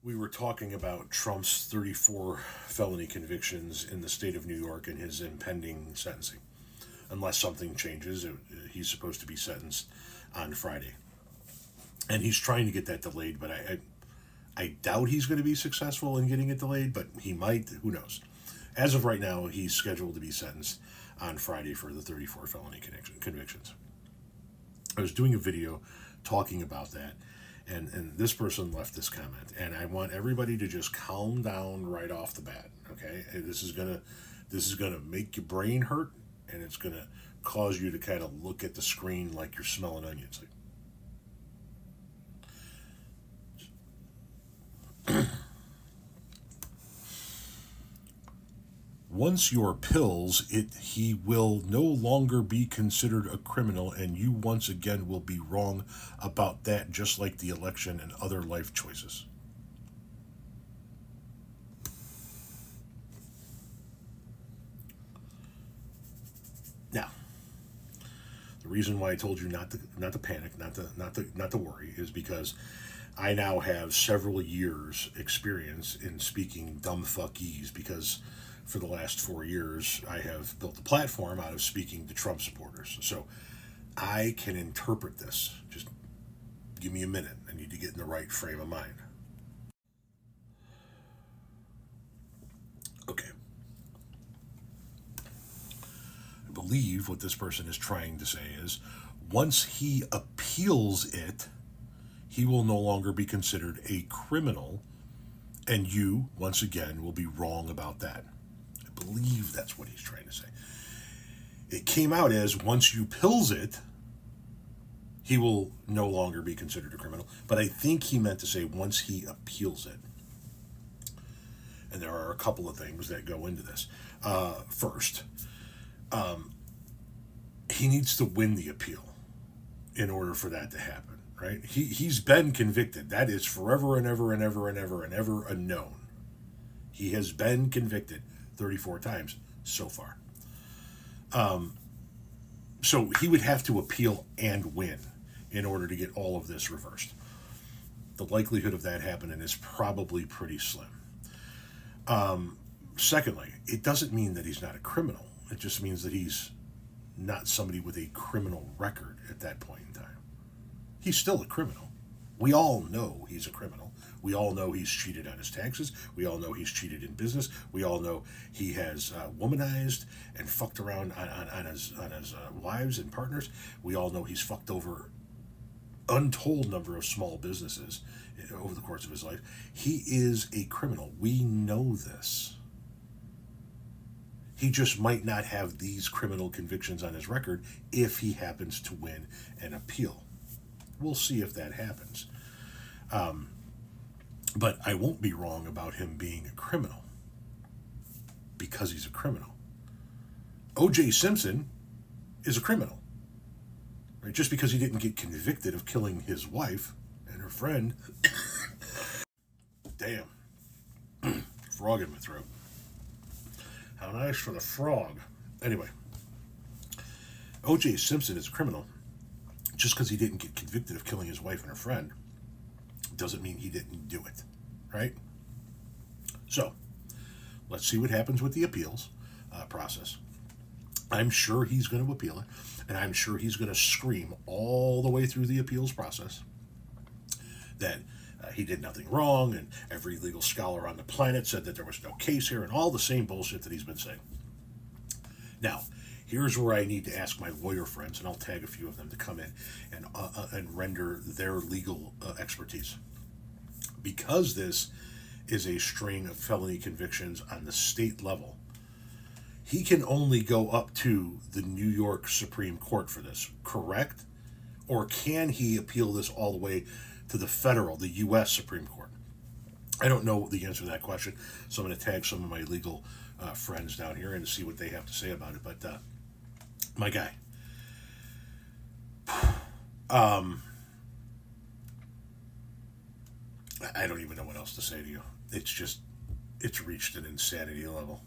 We were talking about Trump's 34 felony convictions in the state of New York and his impending sentencing. Unless something changes, he's supposed to be sentenced on Friday. And he's trying to get that delayed, but I doubt he's going to be successful in getting it delayed, but he might. Who knows? As of right now, he's scheduled to be sentenced on Friday for the 34 felony convictions. I was doing a video talking about that, and this person left this comment, and I want everybody to just calm down right off the bat. Okay, this is gonna make your brain hurt, and it's gonna cause you to kind of look at the screen like you're smelling onions. Once your pills it, he will no longer be considered a criminal, and you once again will be wrong about that, just like the election and other life choices. Now, the reason why I told you not to panic, not to worry, is because I now have several years experience in speaking dumb fuckies, because for the last 4 years I have built a platform out of speaking to Trump supporters. So I can interpret this. Just give me a minute. I need to get in the right frame of mind. Okay. I believe what this person is trying to say is once he appeals it, he will no longer be considered a criminal, and you, once again, will be wrong about that. I believe that's what he's trying to say. It came out as once you pills it, he will no longer be considered a criminal, but I think he meant to say once he appeals it. And there are a couple of things that go into this. First, he needs to win the appeal in order for that to happen. Right? He's been convicted. That is forever and ever and ever and ever and ever a known. He has been convicted 34 times so far. So he would have to appeal and win in order to get all of this reversed. The likelihood of that happening is probably pretty slim. Secondly, it doesn't mean that he's not a criminal. It just means that he's not somebody with a criminal record at that point in time. He's still a criminal. We all know he's a criminal. We all know he's cheated on his taxes. We all know he's cheated in business. We all know he has womanized and fucked around on his wives and partners. We all know he's fucked over untold number of small businesses over the course of his life. He is a criminal. We know this. He just might not have these criminal convictions on his record if he happens to win an appeal. We'll see if that happens. But I won't be wrong about him being a criminal because he's a criminal. O.J. Simpson is a criminal. Right? Just because he didn't get convicted of killing his wife and her friend. Damn. Frog in my throat. How nice for the frog. Anyway. O.J. Simpson is a criminal. Just because he didn't get convicted of killing his wife and her friend doesn't mean he didn't do it, right? So, let's see what happens with the appeals process. I'm sure he's going to appeal it, and I'm sure he's going to scream all the way through the appeals process that he did nothing wrong, and every legal scholar on the planet said that there was no case here, and all the same bullshit that he's been saying. Now, here's where I need to ask my lawyer friends, and I'll tag a few of them to come in and render their legal expertise. Because this is a string of felony convictions on the state level, he can only go up to the New York Supreme Court for this, correct? Or can he appeal this all the way to the federal, the U.S. Supreme Court? I don't know the answer to that question, so I'm going to tag some of my legal friends down here and see what they have to say about it. But my guy, I don't even know what else to say to you. It's reached an insanity level.